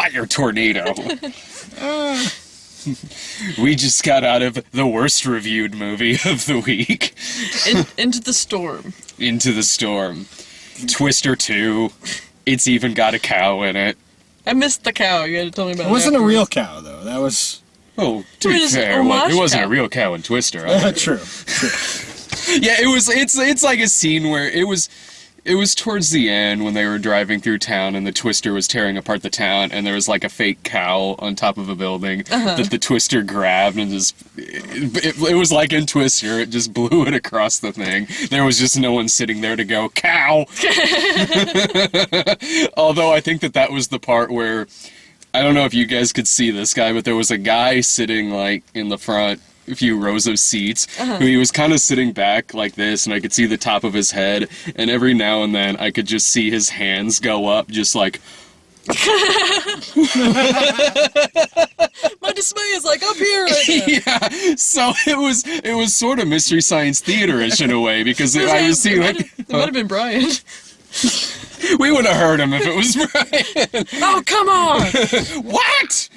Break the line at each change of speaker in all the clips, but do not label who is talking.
fire tornado. We just got out of the worst reviewed movie of the week.
Into the Storm.
Into the Storm. Twister 2. It's even got a cow in it.
I missed the cow. You had to tell me about it.
It wasn't a real cow, though. That was...
Oh, to be fair, it wasn't a real cow in Twister.
True.
Yeah, it's like a scene where it was towards the end when they were driving through town and the Twister was tearing apart the town and there was like a fake cow on top of a building that the Twister grabbed and just it was like in Twister, it just blew it across the thing. There was just no one sitting there to go, cow! Although I think that was the part where, I don't know if you guys could see this guy, but there was a guy sitting like in the front, a few rows of seats, who he was kind of sitting back like this, and I could see the top of his head, and every now and then I could just see his hands go up, just like...
My dismay is like up here right now.
Yeah, so it was sort of Mystery Science Theater-ish in a way, because I was seeing like...
It might have been Brian.
We would have heard him if it was Brian.
Oh, come on!
What?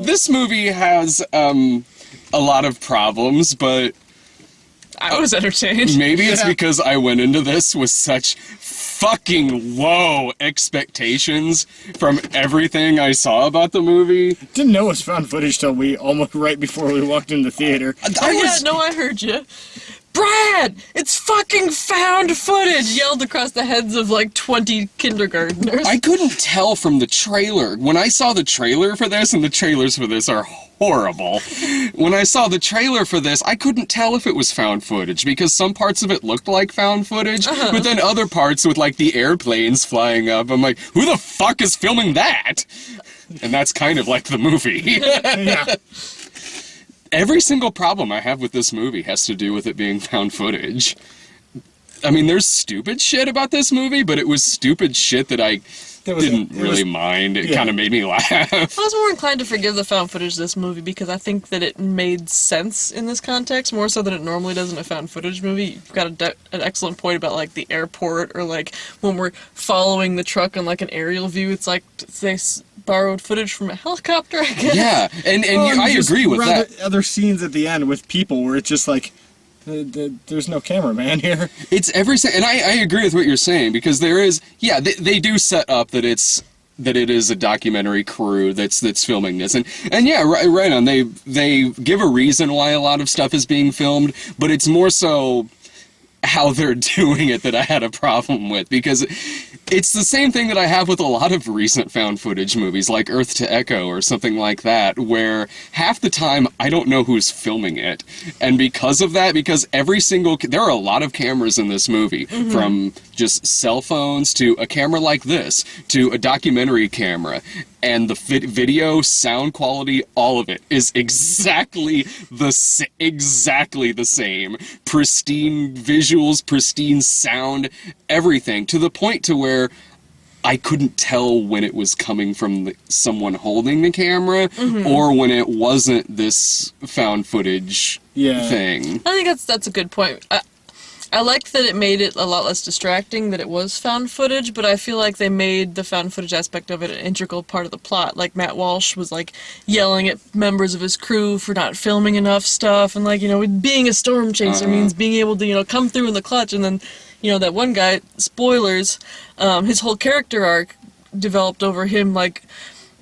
This movie has a lot of problems, but
I was entertained.
Maybe it's because I went into this with such fucking low expectations from everything I saw about the movie.
Didn't know it was found footage till almost right before we walked into the theater.
I heard you. Brad, it's fucking found footage! Yelled across the heads of like 20 kindergartners.
I couldn't tell from the trailer. When I saw the trailer for this, and the trailers for this are horrible. When I saw the trailer for this, I couldn't tell if it was found footage, because some parts of it looked like found footage, but then other parts with like the airplanes flying up, I'm like, who the fuck is filming that? And that's kind of like the movie.
Yeah.
Every single problem I have with this movie has to do with it being found footage. I mean, there's stupid shit about this movie, but it was stupid shit that I didn't really mind. It kind of made me laugh.
I was more inclined to forgive the found footage of this movie because I think that it made sense in this context, more so than it normally does in a found footage movie. You've got an excellent point about, like, the airport, or, like, when we're following the truck on, like, an aerial view, it's like they borrowed footage from a helicopter, I guess.
Yeah, and I agree with that.
Other scenes at the end with people where it's just like, there's no cameraman here.
It's and I agree with what you're saying, because there is, they do set up that it is a documentary crew that's filming this, and yeah, right on. They give a reason why a lot of stuff is being filmed, but it's more so how they're doing it that I had a problem with, because it's the same thing that I have with a lot of recent found footage movies, like Earth to Echo or something like that, where half the time I don't know who's filming it. And because of that, because there are a lot of cameras in this movie, from just cell phones to a camera like this, to a documentary camera, and the video, sound quality, all of it is exactly the same. Pristine visuals, pristine sound, everything, to the point to where I couldn't tell when it was coming from someone holding the camera, or when it wasn't this found footage thing.
I think that's a good point. I like that it made it a lot less distracting that it was found footage, but I feel like they made the found footage aspect of it an integral part of the plot. Like, Matt Walsh was, like, yelling at members of his crew for not filming enough stuff, and, like, being a storm chaser means being able to, come through in the clutch, and then, that one guy, spoilers, his whole character arc developed over him, like,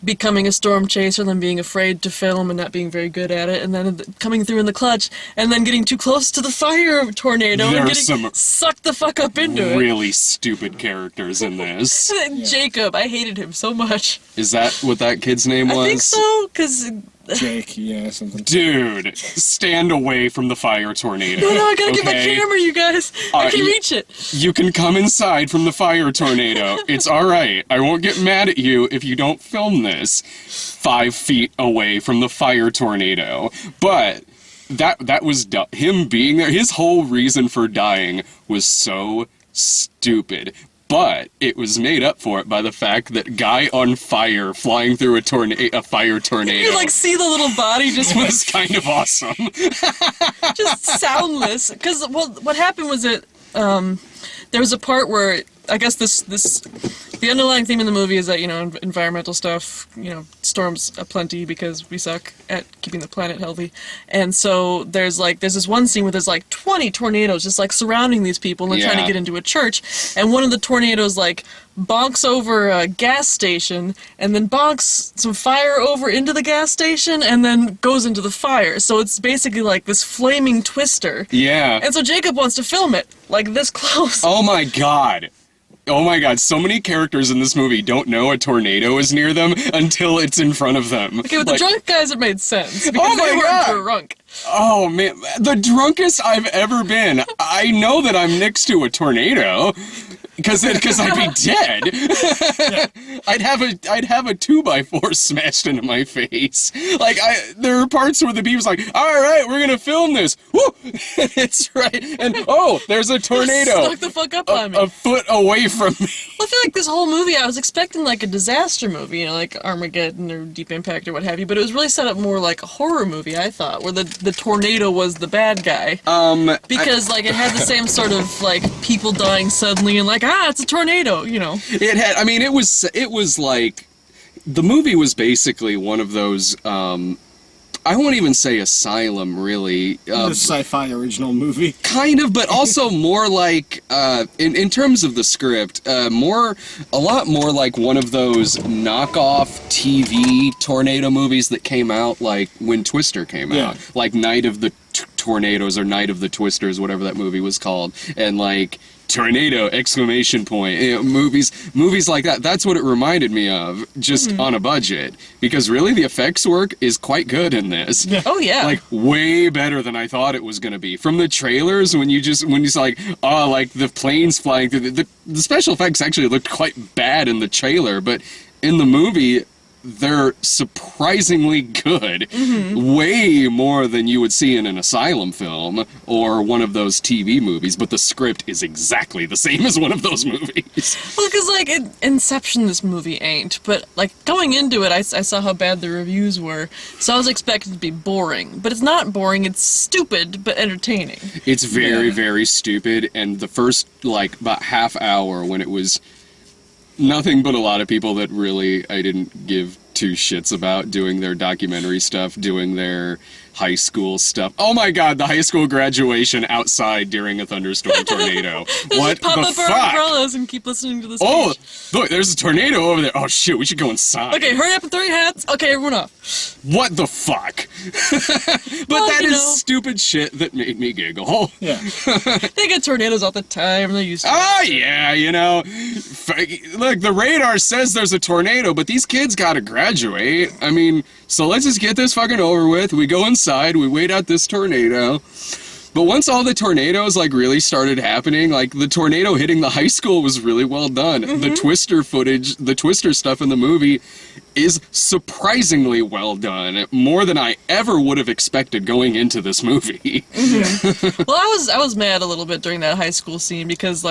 becoming a storm chaser, then being afraid to film and not being very good at it, and then coming through in the clutch, and then getting too close to the fire tornado and getting sucked the fuck up into it.
Really stupid characters in this.
Jacob, I hated him so much.
Is that what that kid's name was?
I think so, because...
Jake, something.
Dude, stand away from the fire tornado.
No, I gotta get my camera, you guys. I can reach it.
You can come inside from the fire tornado. It's alright. I won't get mad at you if you don't film this 5 feet away from the fire tornado. But that was him being there. His whole reason for dying was so stupid. But it was made up for it by the fact that guy on fire flying through a fire tornado.
You could, see the little body just
was kind of awesome.
Just soundless. Because what happened was that there was a part where I guess these the underlying theme in the movie is that, environmental stuff, storms aplenty because we suck at keeping the planet healthy. And so there's this one scene where there's 20 tornadoes just surrounding these people, and they're trying to get into a church. And one of the tornadoes bonks over a gas station, and then bonks some fire over into the gas station, and then goes into the fire. So it's basically this flaming twister.
Yeah.
And so Jacob wants to film it this close.
Oh my god. So many characters in this movie don't know a tornado is near them until it's in front of them.
Okay, with the drunk guys it made sense, because they were drunk.
Oh man, the drunkest I've ever been. I know that I'm next to a tornado. Because I'd be dead. I'd have a 2x4 smashed into my face. There are parts where the people's all right, we're gonna film this. Woo! It's right, and there's a tornado.
Snuck the fuck up on me.
A foot away from me.
Well, I feel this whole movie, I was expecting a disaster movie, like Armageddon or Deep Impact or what have you, but it was really set up more like a horror movie, I thought, where the tornado was the bad guy. Because it had the same sort of people dying suddenly and it's a tornado,
It had, it was the movie was basically one of those, I won't even say asylum, really.
The sci-fi original movie.
Kind of, but also more in terms of the script, a lot more like one of those knockoff TV tornado movies that came out when Twister came out. Night of the Tornadoes or Night of the Twisters, whatever that movie was called. And tornado, ! Movies like that. That's what it reminded me of, just on a budget. Because really, the effects work is quite good in this.
Yeah. Oh yeah.
Way better than I thought it was gonna be. From the trailers, when you the planes flying through, the special effects actually looked quite bad in the trailer, but in the movie, they're surprisingly good. Way more than you would see in an asylum film or one of those TV movies, but the script is exactly the same as one of those movies.
Well, because Inception this movie ain't, but going into it, I saw how bad the reviews were, so I was expected to be boring. But it's not boring, it's stupid, but entertaining.
It's very, very stupid, and the first, about half hour when it was nothing but a lot of people that really I didn't give two shits about doing their documentary stuff, doing their high school stuff. Oh my god, the high school graduation outside during a thunderstorm tornado. What
pop
the
up
fuck?
our umbrellas and keep listening to this.
Oh, look, there's a tornado over there. Oh shit, we should go inside.
Okay, hurry up and throw your hats. Okay, everyone off.
What the fuck? But that is stupid shit that made me giggle.
Yeah.
They get tornadoes all the time. They're used to it.
Oh yeah, look, the radar says there's a tornado, but these kids gotta graduate. So let's just get this fucking over with. We go inside, we wait out this tornado. But once all the tornadoes really started happening, the tornado hitting the high school was really well done. The Twister footage, the Twister stuff in the movie is surprisingly well done. More than I ever would have expected going into this movie.
Well, I was mad a little bit during that high school scene because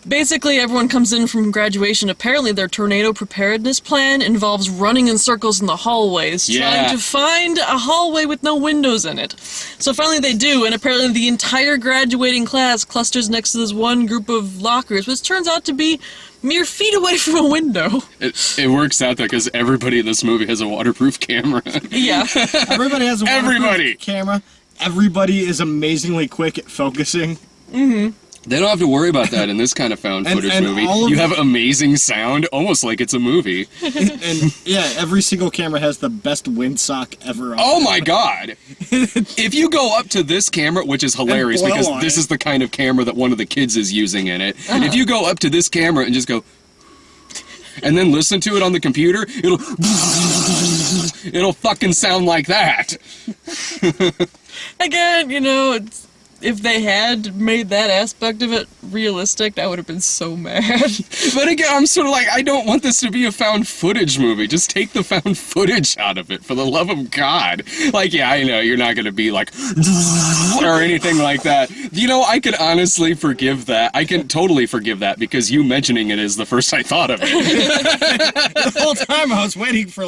basically, everyone comes in from graduation. Apparently, their tornado preparedness plan involves running in circles in the hallways, trying to find a hallway with no windows in it. So finally they do, and apparently the entire graduating class clusters next to this one group of lockers, which turns out to be mere feet away from a window.
It works out that because everybody in this movie has a waterproof camera.
Yeah.
Everybody has a waterproof camera. Everybody is amazingly quick at focusing.
They don't have to worry about that in this kind of found footage movie. You have amazing sound, almost like it's a movie.
and every single camera has the best windsock ever.
Oh my god! If you go up to this camera, which is hilarious because this is the kind of camera that one of the kids is using in it. If you go up to this camera and just go, and then listen to it on the computer, it'll fucking sound like that.
Again, if they had made that aspect of it realistic, I would have been so mad.
But again, I'm sort of I don't want this to be a found footage movie. Just take the found footage out of it, for the love of God. I know, you're not going to be or anything like that. I could honestly forgive that. I can totally forgive that, because you mentioning it is the first I thought of it.
The whole time I was waiting for,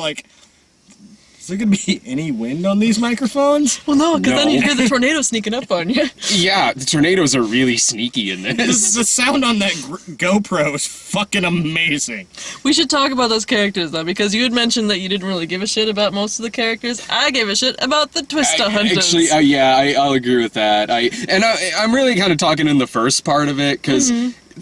there gonna be any wind on these microphones?
Well, no, because then
No.
you hear the tornado sneaking up on you.
Yeah, the tornadoes are really sneaky in this.
The sound on that GoPro is fucking amazing.
We should talk about those characters, though, because you had mentioned that you didn't really give a shit about most of the characters. I gave a shit about the Twista Hunters.
Actually, I'll agree with that. I'm really kind of talking in the first part of it because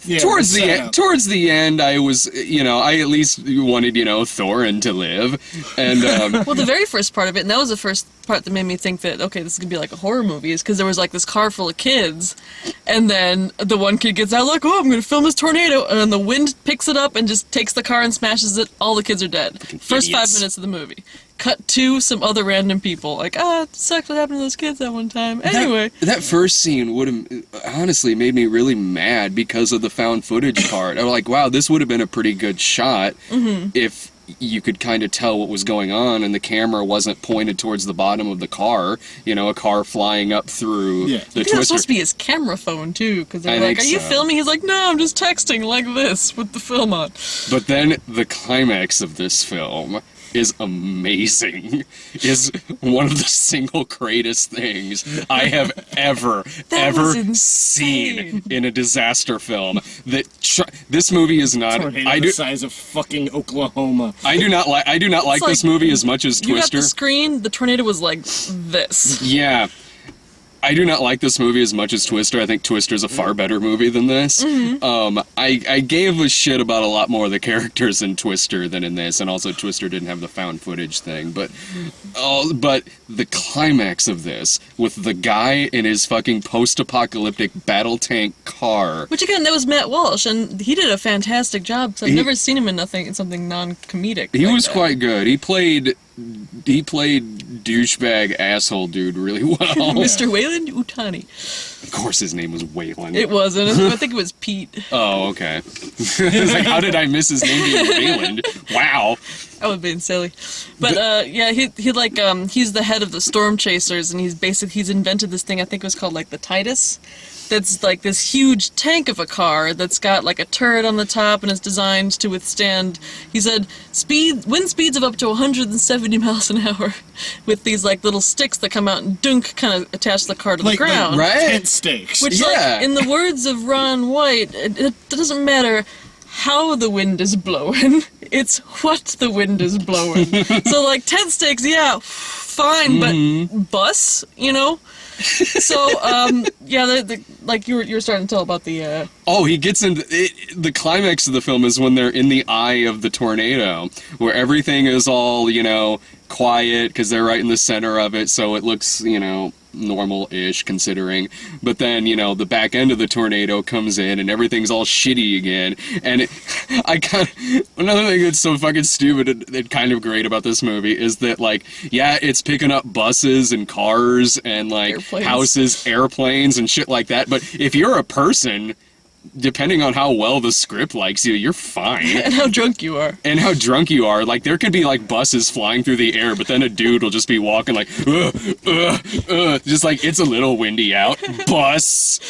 Yeah,
towards
the
the
setup.
towards the end, I was I at least wanted Thorin to live, and
Well, the very first part of it, and that was the first part that made me think that, okay, this is gonna be like a horror movie, is because there was like this car full of kids, and then the one kid gets out like, oh, I'm gonna film this tornado, and then the wind picks it up and just takes the car and smashes it. All the kids are dead. First 5
idiots.
minutes of the movie. Cut to some other random people, like, this actually happened to those kids that one time. Anyway.
that first scene would have honestly made me really mad because of the found footage part. I was like, wow, this would have been a pretty good shot if you could kind of tell what was going on and the camera wasn't pointed towards the bottom of the car, a car flying up through
Yeah.
the
I think that was
twister.
supposed to be his camera phone, too, because they're
I
like,
think
are you
so.
filming? He's like, no, I'm just texting like this with the film on.
But then the climax of this film is amazing. Is one of the single greatest things I have ever
was insane.
seen in a disaster film. This movie is not.
Tornado the size of fucking Oklahoma.
I do not like
like
this movie as much as
You got
Twister.
the screen, the tornado was like this.
Yeah. I do not like this movie as much as Twister. I think Twister's a far better movie than this. I gave a shit about a lot more of the characters in Twister than in this, and also Twister didn't have the found footage thing. But the climax of this, with the guy in his fucking post-apocalyptic battle tank car.
Which again, that was Matt Walsh, and he did a fantastic job. Cause I've never seen him in something non-comedic.
He
like
was
that.
quite good. He played douchebag asshole dude really well.
Mr. Wayland Utani.
Of course, his name was Waylon.
It wasn't. I think it was Pete.
Oh, okay. It's like, how did I miss his name being Wayland? Wow.
I was being silly, but yeah, he's the head of the Storm Chasers, and he's invented this thing. I think it was called like the Titus. That's like this huge tank of a car that's got like a turret on the top and is designed to withstand, he said, wind speeds of up to 170 miles an hour, with these like little sticks that come out and dunk, kind of attach the car to the ground.
right?
Tent stakes.
Which,
Yeah.
like, in the words of Ron White, it doesn't matter how the wind is blowing, it's what the wind is blowing. So, like, tent stakes, yeah, fine, but bus, So, yeah, like you were starting to tell about the.
Oh, he gets into the climax of the film is when they're in the eye of the tornado, where everything is all quiet because they're right in the center of it, so it looks normal-ish considering. But then the back end of the tornado comes in and everything's all shitty again. And another thing that's so fucking stupid and kind of great about this movie is that it's picking up buses and cars and
Airplanes.
houses, airplanes and shit like that. But if you're a person, depending on how well the script likes you, you're fine.
And how drunk you are.
And how drunk you are. Like, there could be, buses flying through the air, but then a dude will just be walking just like, it's a little windy out. Bus!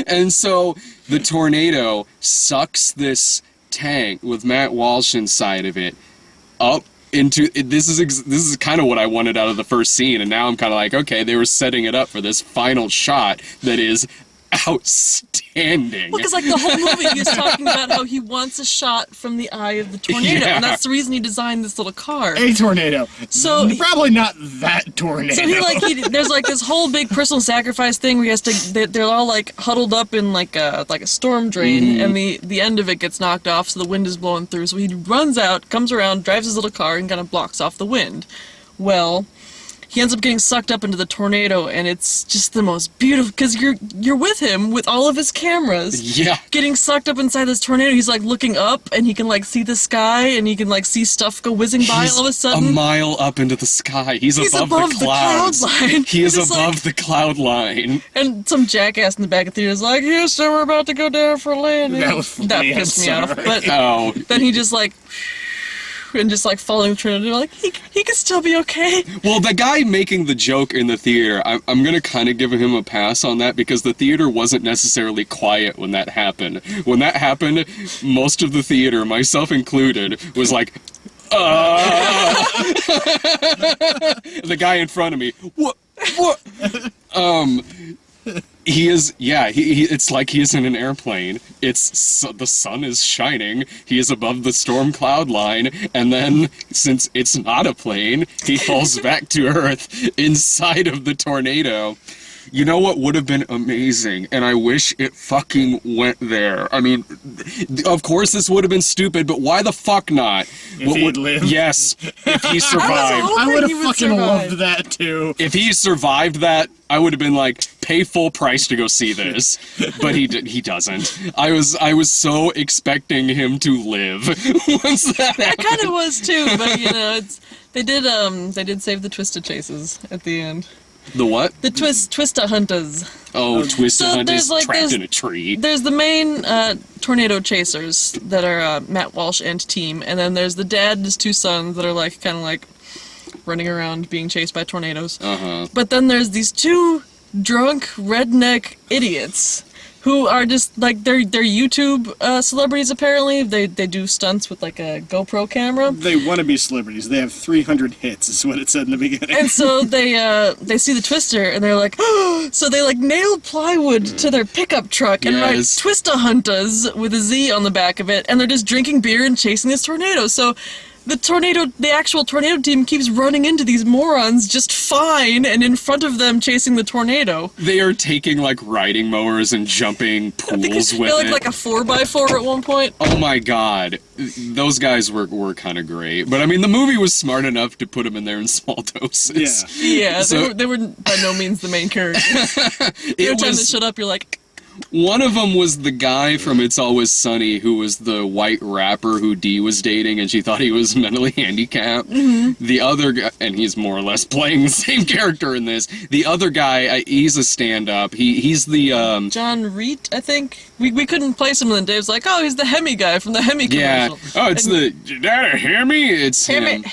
And so, the tornado sucks this tank with Matt Walsh inside of it up into... This is kind of what I wanted out of the first scene, and now I'm kind of like, okay, they were setting it up for this final shot that is outstanding.
Well, because the whole movie he was talking about how he wants a shot from the eye of the tornado,
Yeah.
and that's the reason he designed this little car.
A tornado.
So-
probably not that tornado.
So there's this whole big personal sacrifice thing where he has to. They're all huddled up in like a storm drain, and the end of it gets knocked off, so the wind is blowing through. So he runs out, comes around, drives his little car, and kind of blocks off the wind. Well, he ends up getting sucked up into the tornado, and it's just the most beautiful, because you're with him with all of his cameras.
Yeah.
Getting sucked up inside this tornado, he's looking up, and he can see the sky, and he can see stuff go whizzing by
He's
all of a sudden.
a mile up into the sky. He's above
above
the
the
clouds.
cloud line.
He is
It's
above the cloud line.
And some jackass in the back of the theater is like, "Yes, sir, we're about to go down for a landing."
That was funny,
pissed me
I'm
off.
sorry.
But
Oh.
then he just and just following Trinity, he can still be okay.
Well, the guy making the joke in the theater, I'm going to kind of give him a pass on that because the theater wasn't necessarily quiet when that happened. When that happened, most of the theater, myself included, was like, The guy in front of me, what? He is, it's like he is in an airplane. The sun is shining, he is above the storm cloud line, and then, since it's not a plane, he falls back to Earth inside of the tornado. You know what would have been amazing, and I wish it fucking went there. I mean, of course this would have been stupid, but why the fuck not?
If he'd lived.
Yes, if he survived.
I would have
he would
fucking
survive.
loved that too.
If he survived that, I would have been like, pay full price to go see this. But he doesn't. I was so expecting him to live once that
I
happened.
kind of was too, but you know, they did save the Twisted Chases at the end.
The what?
The Twista Hunters.
Oh, Twisted
So
Hunt
there's,
is
like,
trapped
there's-
in a tree.
There's the main tornado chasers that are Matt Walsh and team, and then there's the dad and his two sons that are like kind of like running around being chased by tornadoes.
Uh-huh.
But then there's these two drunk redneck idiots who are just like they're YouTube celebrities apparently. They do stunts with like a GoPro camera.
They want to be celebrities. They have 300 hits, is what it said in the beginning.
And so they see the Twister and they're like, so they like nail plywood to their pickup truck and write
Yes.
Twista Hunters with a Z on the back of it, and they're just drinking beer and chasing this tornado. So the actual tornado team keeps running into these morons just fine and in front of them chasing the tornado.
They are taking like riding mowers and jumping pools with
They're
it.
like a 4x4 at one point.
Oh my god, those guys were kind of great. But I mean, the movie was smart enough to put them in there in small doses.
Yeah,
So-
they were by no means the main character. Every
It
time they
was
shut up, you're like,
one of them was the guy from It's Always Sunny who was the white rapper who Dee was dating, and she thought he was mentally handicapped.
Mm-hmm.
The other guy, and he's more or less playing the same character in this. The other guy, he's a stand-up. He's the
John Reet, I think. We couldn't place him, and then Dave's like, oh, he's the Hemi guy from the Hemi
yeah.
commercial.
Oh, it's
And-
that a Hemi? It's him.
Hemi.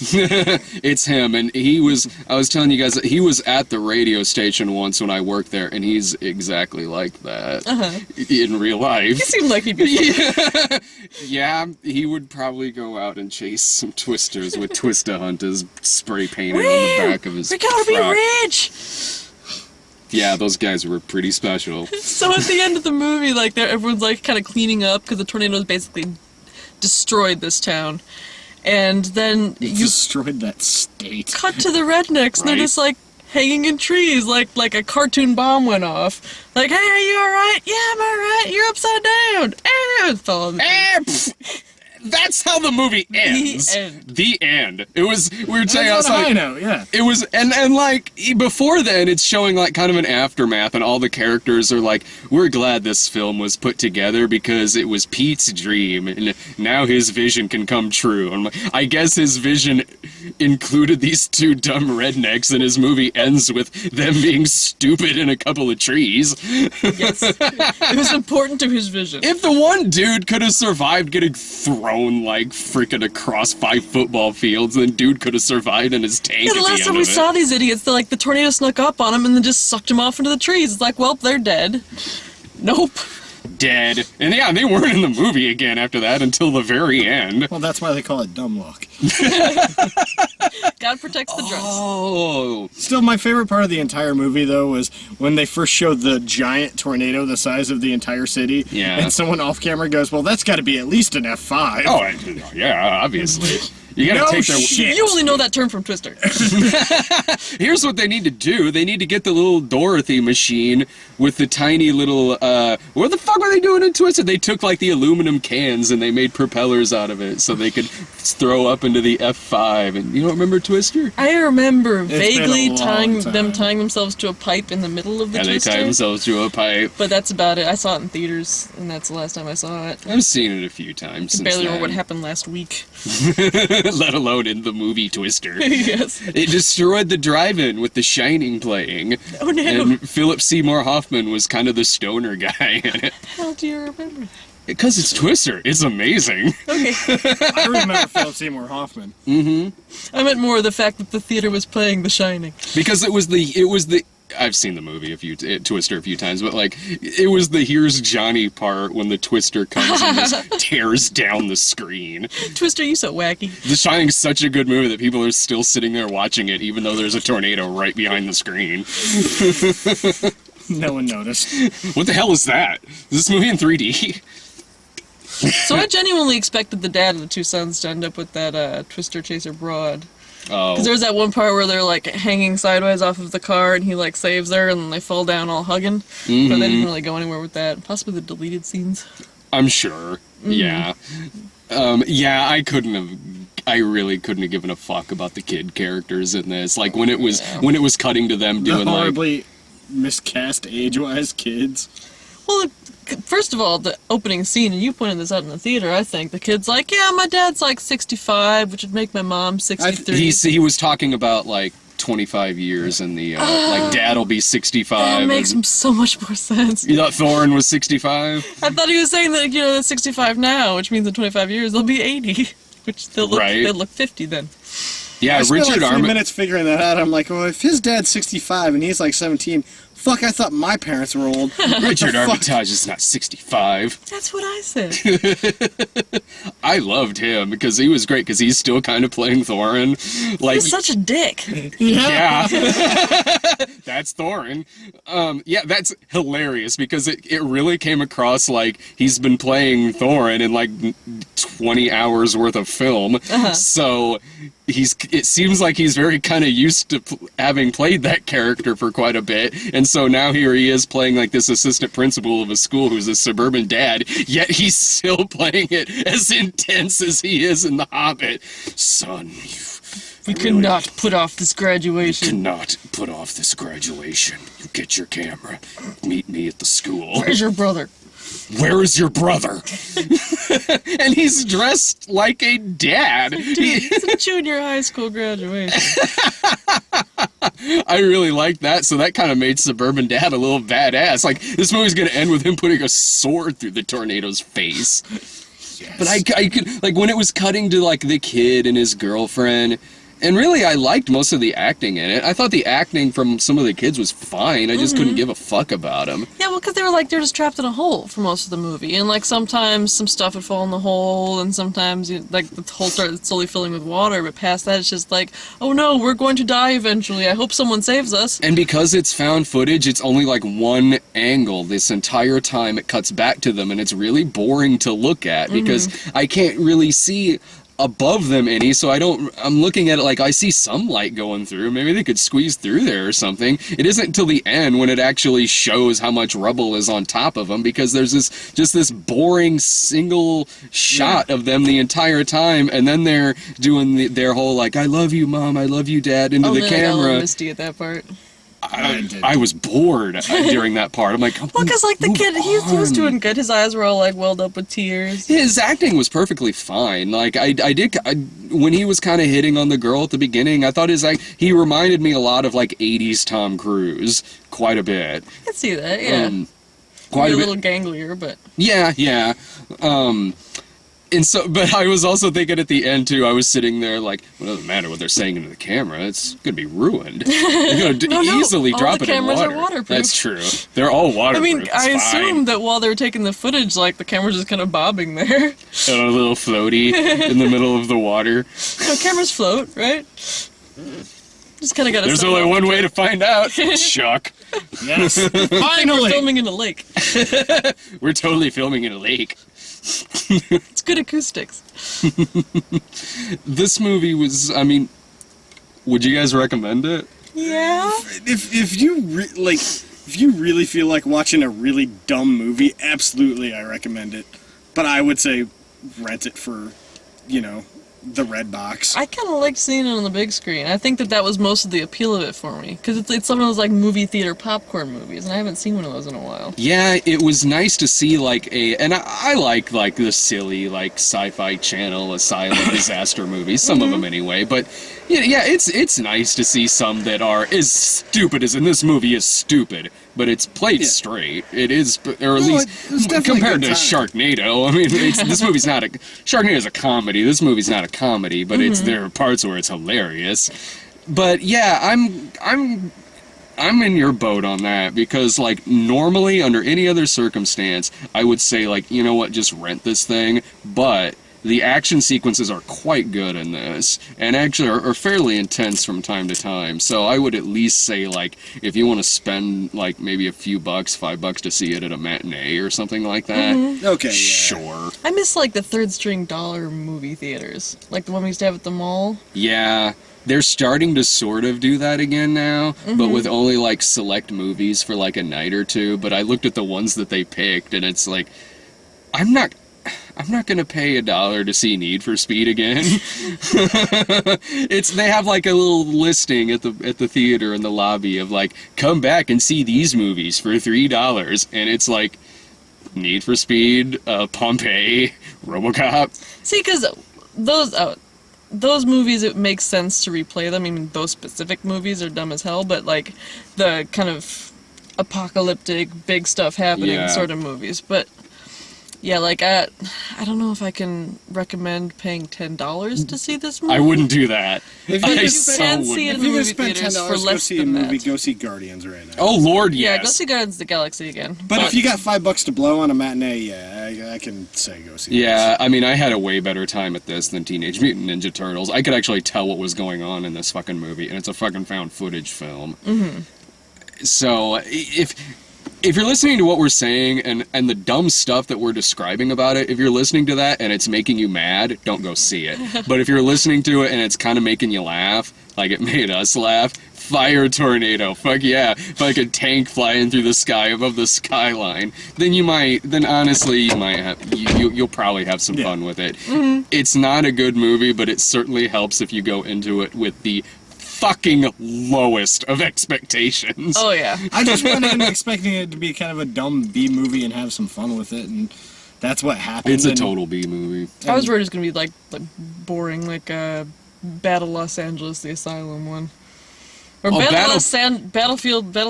It's him, and I was telling you guys that he was at the radio station once when I worked there, and he's exactly like that in real life.
He seemed like he'd be fun.
Yeah, he would probably go out and chase some twisters with Twista Hunters spray painted on the back of his
We gotta be
frock.
rich!
Yeah, those guys were pretty special.
So at the end of the movie, like, everyone's like kind of cleaning up because the tornadoes basically destroyed this town. And then you
Destroyed that state.
cut to the rednecks, and they're
Right.
just like hanging in trees, like a cartoon bomb went off. Like, hey, are you alright? Yeah, I'm alright. You're upside down. And fell on the
That's how the movie ends.
end.
The end. It was. We were saying. I
That's
was
on a high
like,
note, yeah.
it was, and like before then, it's showing like kind of an aftermath, and all the characters are like, "We're glad this film was put together because it was Pete's dream, and now his vision can come true." And I guess his vision included these two dumb rednecks, and his movie ends with them being stupid in a couple of trees.
Yes. It was important to his vision.
If the one dude could have survived getting thrown like freaking across 5 football fields, then dude could have survived in his tank.
Yeah, the
at
last
the
time
end
we
of it.
saw these idiots, they're like, the tornado snuck up on them and then just sucked them off into the trees. It's like, well, they're dead. Nope.
Dead. And yeah, they weren't in the movie again after that until the very end.
Well, that's why they call it dumb luck.
God protects the drunks.
Oh.
Still, my favorite part of the entire movie, though, was when they first showed the giant tornado the size of the entire city.
Yeah.
And someone off camera goes, well, that's got to be at least an F5.
Oh, yeah, obviously. You gotta
No
take their...
shit.
You only know that term from Twister.
Here's what they need to do. They need to get the little Dorothy machine with the tiny little, what the fuck were they doing in Twister? They took, like, the aluminum cans and they made propellers out of it so they could throw up into the F5. And you don't remember Twister?
I remember
been a
vaguely
long
tying
time.
themselves to a pipe in the middle of the
And they
Twister.
tie themselves to a pipe.
But that's about it. I saw it in theaters, and that's the last time I saw it.
I've seen it a few times
I
since
barely remember what
then.
happened last week.
Let alone in the movie Twister.
Yes.
It destroyed the drive-in with The Shining playing.
Oh no.
And Philip Seymour Hoffman was kind of the stoner guy in it.
How do you remember?
Because it's Twister. It's amazing.
Okay.
I remember Philip Seymour Hoffman.
I meant more the fact that the theater was playing The Shining.
Because it was the I've seen the movie Twister a few times, but like it was the "Here's Johnny" part when the Twister comes and just tears down the screen.
Twister, you so wacky.
The Shining's such a good movie that people are still sitting there watching it, even though there's a tornado right behind the screen.
No one noticed.
What the hell is that? Is this movie in 3D?
So I genuinely expected the dad and the two sons to end up with that Twister Chaser broad.
Oh.
Because there's that one part where they're like hanging sideways off of the car and he like saves her and they fall down all hugging.
Mm-hmm.
But they didn't really go anywhere with that. Possibly the deleted scenes.
I'm sure. Yeah. I really couldn't have given a fuck about the kid characters in this. Like when it was cutting to them doing
The horribly miscast age-wise kids.
Well, first of all, the opening scene, and you pointed this out in the theater, I think, the kid's like, yeah, my dad's like 65, which would make my mom 63.
He was talking about like 25 years and the like dad will be 65.
That makes so much more sense.
You thought Thorin was 65?
I thought he was saying that, you know, that's 65 now, which means in 25 years they'll be 80, which they'll look 50 then.
Yeah,
I spent
Richard
like 3
Armitage.
minutes figuring that out. I'm like, well, if his dad's 65 and he's like 17, fuck, I thought my parents were old.
Richard Armitage is not 65.
That's what I said.
I loved him because he was great because he's still kind of playing Thorin. Like
He's such a dick.
yeah. That's Thorin. Yeah, that's hilarious because it really came across like he's been playing Thorin in like 20 hours worth of film. So it seems like he's very kind of used to having played that character for quite a bit, and so now here he is playing like this assistant principal of a school who's a suburban dad, yet he's still playing it as intense as he is in The Hobbit. Son,
We cannot put off this graduation.
cannot put off this graduation. You get your camera. Meet me at the school.
Where's your brother?
Where is your brother? And he's dressed like a dad.
Dude, it's a junior high school graduation.
I really liked that, so that kind of made Suburban Dad a little badass. Like, this movie's gonna end with him putting a sword through the tornado's face. Yes. But I could, like, when it was cutting to, like, the kid and his girlfriend, and really, I liked most of the acting in it. I thought the acting from some of the kids was fine. I just couldn't give a fuck about them.
Yeah, well, because they're just trapped in a hole for most of the movie, and like sometimes some stuff would fall in the hole, and sometimes like the hole started slowly filling with water. But past that, it's just like, oh no, we're going to die eventually. I hope someone saves us.
And because it's found footage, it's only like one angle this entire time. It cuts back to them, and it's really boring to look at because I can't really see above them any, so I'm looking at it like I see some light going through. Maybe they could squeeze through there or something. It isn't until the end when it actually shows how much rubble is on top of them, because there's this boring single shot of them the entire time, and then they're doing their whole like, I love you, Mom, I love you, Dad, into the
I got a little
camera.
misty at that part.
I was bored during that part. I'm like,
Well, because like the kid, he was doing good. His eyes were all like welled up with tears.
His acting was perfectly fine. Like when he was kind of hitting on the girl at the beginning, I thought he reminded me a lot of like 80s Tom Cruise, quite a bit.
I can see that, yeah.
Quite
a
a bit.
little ganglier, but
Yeah. And so, but I was also thinking at the end too. I was sitting there like, well, it doesn't matter what they're saying into the camera; it's gonna be ruined. You're gonna easily
all
drop
the
it in
cameras
water.
are waterproof.
That's true. They're all
I
waterproof.
mean,
It's
I
fine.
assumed that while they were taking the footage, like the camera's just kind of bobbing there.
On a little floaty in the middle of the water.
No, cameras float, right? Just kind of got to.
There's only one way to find out. Chuck.
Yes.
We're
Finally.
filming in a lake.
We're totally filming in a lake.
It's good acoustics.
This movie was, I mean, would you guys recommend it?
Yeah.
If you really feel like watching a really dumb movie, absolutely I recommend it. But I would say rent it for, the red box.
I kind of liked seeing it on the big screen. I think that was most of the appeal of it for me, because it's some of those like movie theater popcorn movies, and I haven't seen one of those in a while.
Yeah, it was nice to see and I like the silly like Sci-Fi Channel asylum disaster movies, some of them anyway. But yeah, it's nice to see some that are as stupid as in this movie is stupid, but it's played straight. It is, or at least compared to Sharknado. I mean, this movie's not Sharknado's a comedy. This movie's not a comedy, but there are parts where it's hilarious. But yeah, I'm I'm in your boat on that because, like, normally under any other circumstance, I would say, like, you know what, just rent this thing. But the action sequences are quite good in this, and actually are fairly intense from time to time. So I would at least say, like, if you want to spend, like, maybe a few bucks, $5 to see it at a matinee or something like that,
Okay, yeah.
sure.
I miss, like, the third string dollar movie theaters. Like the one we used to have at the mall.
Yeah. They're starting to sort of do that again now, but with only, like, select movies for, like, a night or two. But I looked at the ones that they picked, and it's like, I'm not gonna pay $1 to see Need for Speed again. They have, like, a little listing at the theater in the lobby of, like, come back and see these movies for $3, and it's like Need for Speed, Pompeii, RoboCop.
See, because those movies, it makes sense to replay them. I mean, those specific movies are dumb as hell, but, like, the kind of apocalyptic, big stuff happening sort of movies. But, yeah, like, I don't know if I can recommend paying $10 to see this movie.
I wouldn't do that.
If you
I
can
so
spend- see it
wouldn't.
If
in
you're gonna
movie
spend
theaters
$10
for
to go
less
see a
than
movie,
that.
go see Guardians right now.
Oh, Lord,
Yeah,
yes.
go see Guardians of the Galaxy again.
But if you got $5 to blow on a matinee, yeah, I can say go see
Yeah, I mean, I had a way better time at this than Teenage Mutant Ninja Turtles. I could actually tell what was going on in this fucking movie, and it's a fucking found footage film. So, if you're listening to what we're saying and the dumb stuff that we're describing about it, if you're listening to that and it's making you mad, don't go see it. But if you're listening to it and it's kind of making you laugh, like it made us laugh, fire tornado, fuck yeah, like a tank flying through the sky above the skyline, then honestly you might have, you'll probably have some fun with it. It's not a good movie, but it certainly helps if you go into it with the fucking lowest of expectations.
Oh, yeah.
I just went in expecting it to be kind of a dumb B movie and have some fun with it, and that's what happened.
It's a
and-
total B movie.
I was worried it was going to be, like boring, like, Battle Los Angeles, the Asylum one. Or Battle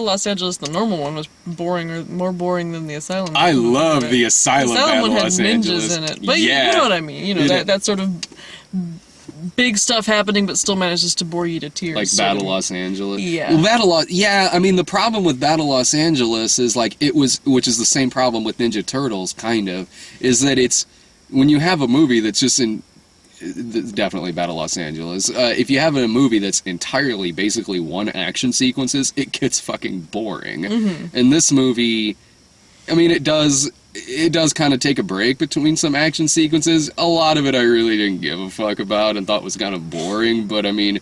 Los Angeles, the normal one, was boring, or more boring than the Asylum.
I love the Asylum Battle
one had
Los
ninjas
Angeles.
in it. But
yeah.
you know what I mean. You know, that sort of big stuff happening, but still manages to bore you to tears.
Like
sort
Battle
of.
Los Angeles.
Yeah.
Well, I mean, the problem with Battle Los Angeles is, like, which is the same problem with Ninja Turtles, kind of, is that it's, when you have a movie that's just definitely Battle Los Angeles, if you have a movie that's entirely, basically one action sequences, it gets fucking boring. And this movie, I mean, it does kind of take a break between some action sequences. A lot of it I really didn't give a fuck about and thought was kind of boring, but I mean,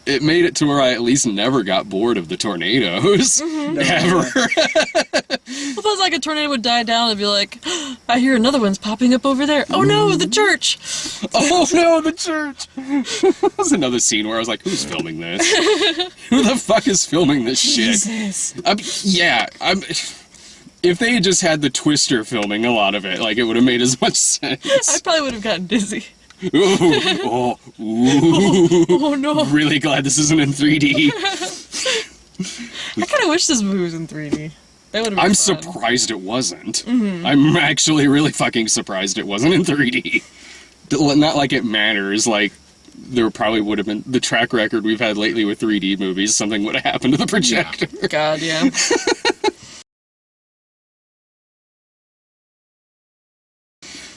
it made it to where I at least never got bored of the tornadoes. Ever.
Well, if it was like a tornado would die down, it'd be like, I hear another one's popping up over there. Oh no, the church!
Oh no, the church! That was another scene where I was like, who's filming this? Who the fuck is filming this shit?
Jesus.
If they had just had the Twister filming a lot of it, like, it would have made as much
I
sense.
probably would have gotten dizzy.
Ooh.
Oh no.
Really glad this isn't in 3D.
I kind of wish this movie was in 3D. That would have been
I'm
fun.
surprised it wasn't. I'm actually really fucking surprised it wasn't in 3D. Not like it matters, like, there probably would have been, the track record we've had lately with 3D movies, something would have happened to the projector.
God, yeah.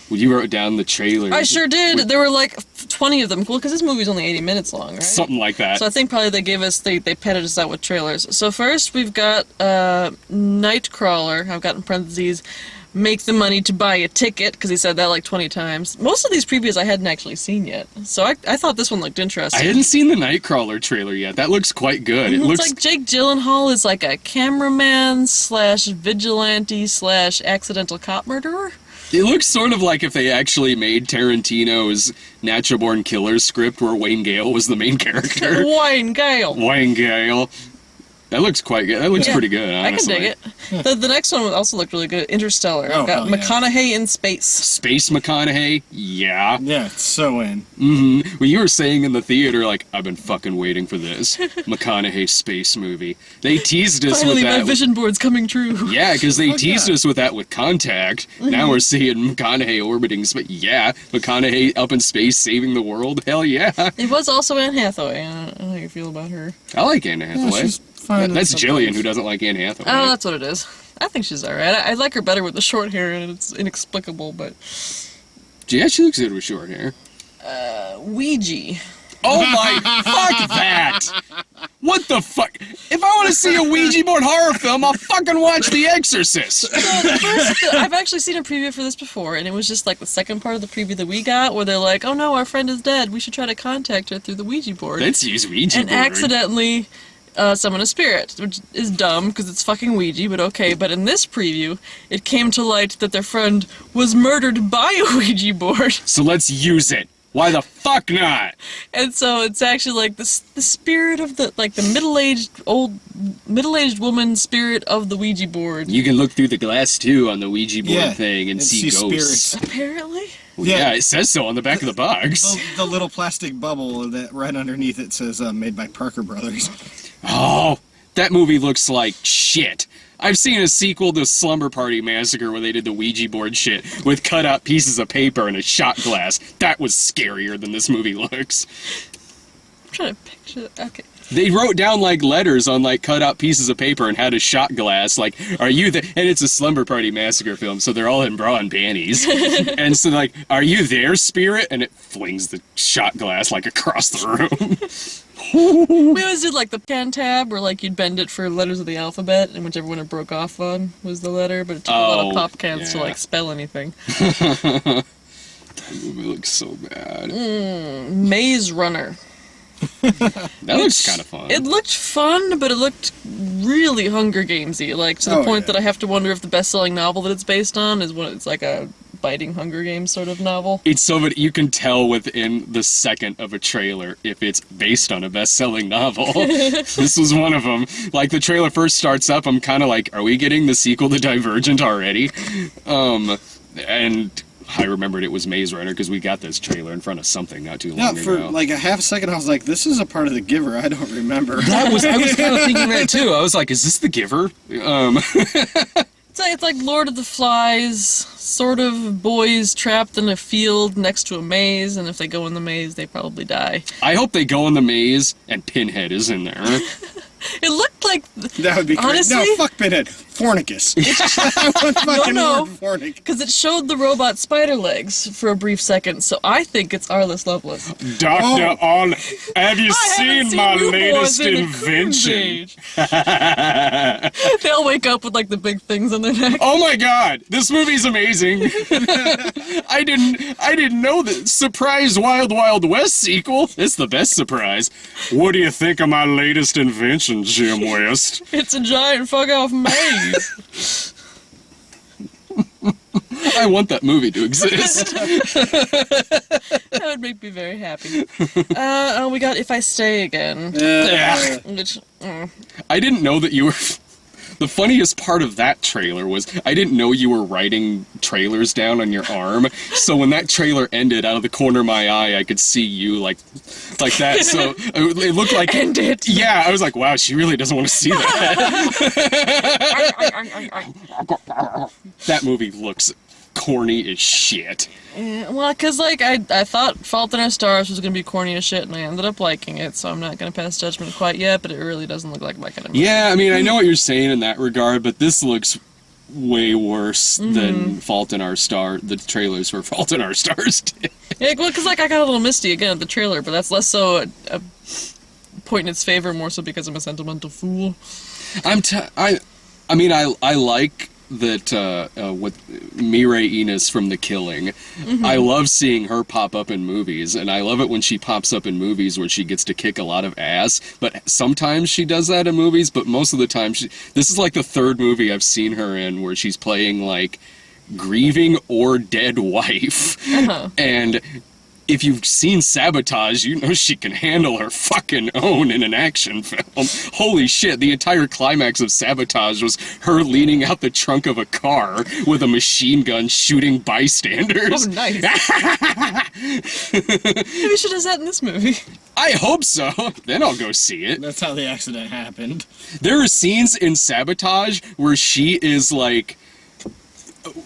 Well, you wrote down the trailers.
I sure did. There were like 20 of them. Well, because this movie's only 80 minutes long, right?
Something like that.
So I think probably they padded us out with trailers. So first we've got Nightcrawler. I've got in parentheses, make the money to buy a ticket, because he said that like 20 times. Most of these previews I hadn't actually seen yet. So I thought this one looked interesting.
I hadn't seen the Nightcrawler trailer yet. That looks quite good. It
It's
looks
like Jake Gyllenhaal is like a cameraman / vigilante / accidental cop murderer.
It looks sort of like if they actually made Tarantino's Natural Born Killers script where Wayne Gale was the main character.
Wayne Gale.
Wayne Gale. That looks quite good. That looks pretty good, honestly.
I can dig it. The next one also looked really good. Interstellar.
Oh,
I've got
hell yeah.
McConaughey in space.
Space McConaughey? Yeah.
Yeah, it's so in.
Well, you were saying in the theater, like, I've been fucking waiting for this McConaughey space movie. They teased us
Finally,
with
my
that.
vision board's coming true.
Yeah, because they teased
yeah.
us with that with Contact. Now we're seeing McConaughey orbiting space. Yeah, McConaughey up in space saving the world. Hell yeah.
It was also Anne Hathaway. I don't know how you feel about her.
I like Anne Hathaway.
Yeah, she's fine.
That's
sometimes.
Jillian, who doesn't like Anne Hathaway.
Oh, that's what it is. I think she's alright. I like her better with the short hair, and it's inexplicable, but...
Yeah, she looks good with short hair.
Ouija.
Oh my, fuck that! What the fuck? If I want to see a Ouija board horror film, I'll fucking watch The Exorcist!
So the first, I've actually seen a preview for this before, and it was just like the second part of the preview that we got, where they're like, oh no, our friend is dead, we should try to contact her through the Ouija board.
Let's use Ouija
and
board.
accidentally summon a spirit, which is dumb, because it's fucking Ouija, but okay. But in this preview, it came to light that their friend was murdered by a Ouija board.
So let's use it. Why the fuck not?
And so it's actually like the spirit of the middle-aged woman spirit of the Ouija board.
You can look through the glass too on the Ouija board
Yeah,
thing and see ghosts.
spirits.
Apparently.
Yeah, it says so on the back of the box.
The little plastic bubble that right underneath it says made by Parker Brothers.
Oh, that movie looks like shit. I've seen a sequel to Slumber Party Massacre where they did the Ouija board shit with cut out pieces of paper and a shot glass. That was scarier than this movie looks.
I'm trying to picture. Okay.
They wrote down like letters on like cut out pieces of paper and had a shot glass. Like, are you there? And it's a Slumber Party Massacre film, so they're all in bra and panties. And so like, are you there, spirit? And it flings the shot glass like across the room.
We always did like the can tab, where like you'd bend it for letters of the alphabet, and whichever one it broke off on was the letter. But it took a lot of pop cans to like spell anything.
That movie looks so bad.
Maze Runner.
That looks kind of fun.
It looked fun, but it looked really Hunger Gamesy, like to the point that I have to wonder if the best-selling novel that it's based on is one. It's like a biting Hunger Games sort of novel.
It's so that you can tell within the second of a trailer if it's based on a best-selling novel. This was one of them. Like, the trailer first starts up, I'm kind of like, are we getting the sequel to Divergent already? And I remembered it was Maze Runner because we got this trailer in front of something not too long ago.
For like a half second, I was like, this is a part of The Giver. I don't remember.
I was kind of thinking that too. I was like, is this The Giver?
It's like Lord of the Flies, sort of boys trapped in a field next to a maze, and if they go in the maze, they probably die.
I hope they go in the maze and Pinhead is in there.
It looked like...
That would be
honestly,
great. No, fuck Pinhead. Fornicus. I want fucking
No.
word Fornicus.
because it showed the robot spider legs for a brief second, so I think it's Arliss Lovelace.
Dr. On, have you
I haven't
seen my
newborns
latest
in a cruise
invention?
age. They'll wake up with like the big things on their neck.
Oh my god, this movie's amazing. I didn't know that. Surprise Wild Wild West sequel. It's the best surprise. What do you think of my latest invention, Jim West?
It's a giant fuck off maze.
I want that movie to exist.
That would make me very happy. We got If I Stay Again.
Yeah.
Which,
I didn't know that you were... The funniest part of that trailer was I didn't know you were writing trailers down on your arm. So when that trailer ended, out of the corner of my eye, I could see you like that. So it looked like...
End it.
Yeah, I was like, wow, she really doesn't want to see that. That movie looks corny as shit.
well, because like I thought Fault in Our Stars was gonna be corny as shit, and I ended up liking it. So I'm not gonna pass judgment quite yet, but it really doesn't look like my kind of movie.
Yeah, I mean, I know what you're saying in that regard, but this looks way worse than Fault in Our Stars. The trailers for Fault in Our Stars did.
Yeah, well, because like I got a little misty again at the trailer, but that's less so a point in its favor, more so because I'm a sentimental fool.
I mean, I like that with Mireille Enos from The Killing. I love seeing her pop up in movies, and I love it when she pops up in movies where she gets to kick a lot of ass. But sometimes she does that in movies, but most of the time this is like the third movie I've seen her in where she's playing like grieving or dead wife. And if you've seen Sabotage, you know she can handle her fucking own in an action film. Holy shit, the entire climax of Sabotage was her leaning out the trunk of a car with a machine gun shooting bystanders.
Oh, nice. Maybe she does that in this movie.
I hope so. Then I'll go see it.
That's how the accident happened.
There are scenes in Sabotage where she is like...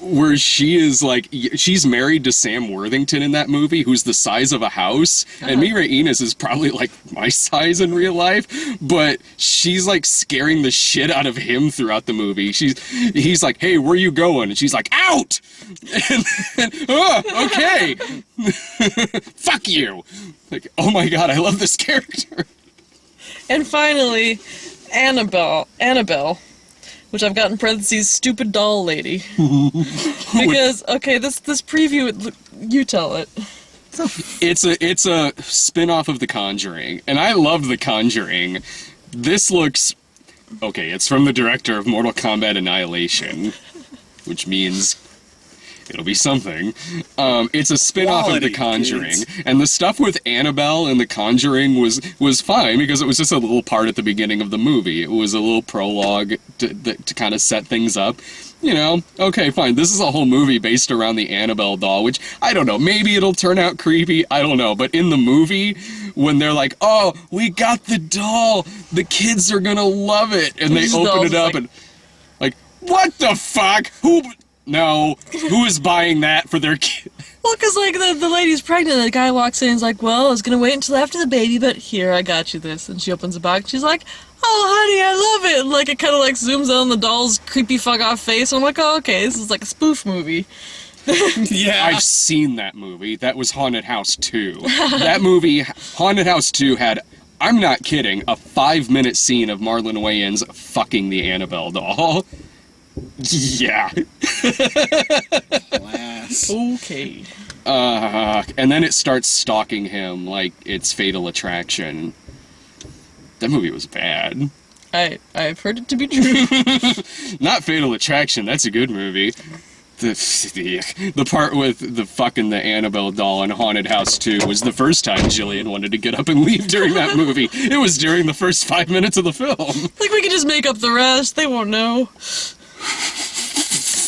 where she is like, she's married to Sam Worthington in that movie, who's the size of a house, and Mira Enos is probably like my size in real life, but she's like scaring the shit out of him throughout the movie. He's like, hey, where you going? And she's like, out! And oh, okay. Fuck you. Like, oh my god, I love this character.
And finally, Annabelle, which I've got in parentheses, stupid doll lady. Because, okay, this preview, you tell it.
It's a spin-off of The Conjuring, and I love The Conjuring. This looks... Okay, it's from the director of Mortal Kombat Annihilation, which means it'll be something. It's a spin-off of The Conjuring, and the stuff with Annabelle and The Conjuring was fine, because it was just a little part at the beginning of the movie. It was a little prologue to kind of set things up. You know, okay, fine. This is a whole movie based around the Annabelle doll, which, I don't know, maybe it'll turn out creepy, I don't know. But in the movie, when they're like, oh, we got the doll, the kids are gonna love it, and they open it up and, like, what the fuck? Who is buying that for their kid?
Well, because, like, the lady's pregnant, and the guy walks in and is like, well, I was gonna wait until after the baby, but here, I got you this. And she opens the box, she's like, oh, honey, I love it. And, like, it kind of, like, zooms in on the doll's creepy fuck-off face. And I'm like, oh, okay, this is like a spoof movie.
Yeah.
I've seen that movie. That was Haunted House 2. That movie, Haunted House 2, had, I'm not kidding, a 5-minute scene of Marlon Wayans fucking the Annabelle doll. Yeah.
Class.
Okay.
And then it starts stalking him like it's Fatal Attraction. That movie was bad.
I've heard it to be true.
Not Fatal Attraction, that's a good movie. The part with the Annabelle doll in Haunted House 2 was the first time Jillian wanted to get up and leave during that movie. It was during the first 5 minutes of the film.
Like, we could just make up the rest. They won't know.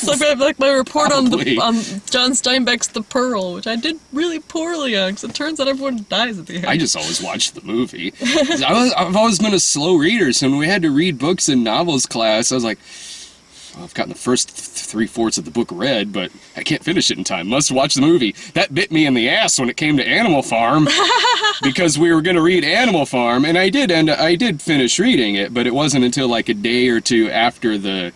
Like my report on John Steinbeck's The Pearl, which I did really poorly on, because it turns out everyone dies at the end.
I just always watched the movie. I've always been a slow reader, so when we had to read books in novels class, I was like, well, I've gotten the first 3/4 of the book read, but I can't finish it in time. Must watch the movie. That bit me in the ass when it came to Animal Farm, because we were going to read Animal Farm, and I did finish reading it, but it wasn't until like a day or two after the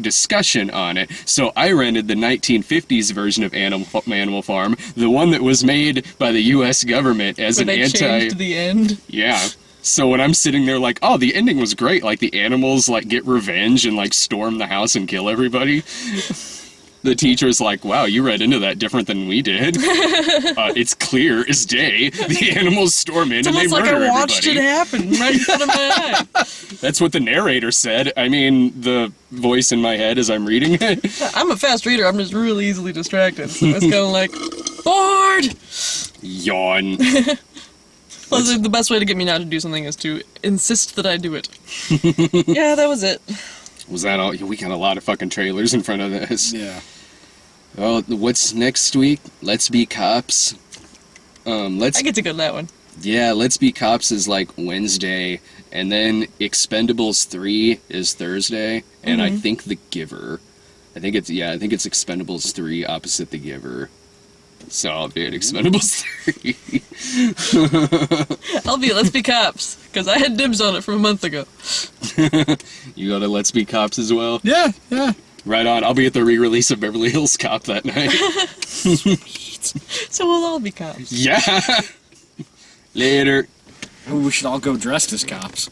discussion on it. So I rented the 1950s version of Animal Farm, the one that was made by the U.S. government as
changed the end.
Yeah. So when I'm sitting there like, oh, the ending was great, like the animals like get revenge and like storm the house and kill everybody. The teacher's like, wow, you read into that different than we did. It's clear as day. The animals storm in and they murder everybody.
It's almost like I watched it happen right in front of my eye.
That's what the narrator said. I mean, the voice in my head as I'm reading it.
I'm a fast reader. I'm just really easily distracted. So it's kind of like, bored!
Yawn.
Plus, the best way to get me not to do something is to insist that I do it. Yeah, that was it.
Was that all? We got a lot of fucking trailers in front of this.
Yeah.
Oh, what's next week? Let's Be Cops.
I get to go to that one.
Yeah, Let's Be Cops is like Wednesday, and then Expendables 3 is Thursday, and I think The Giver. I think it's Expendables 3 opposite The Giver. So I'll be at Expendables 3.
I'll be at Let's Be Cops, because I had dibs on it from a month ago.
You go to Let's Be Cops as well?
Yeah.
Right on. I'll be at the re-release of Beverly Hills Cop that night.
Sweet. So we'll all be cops.
Yeah. Later.
Ooh, we should all go dressed as cops.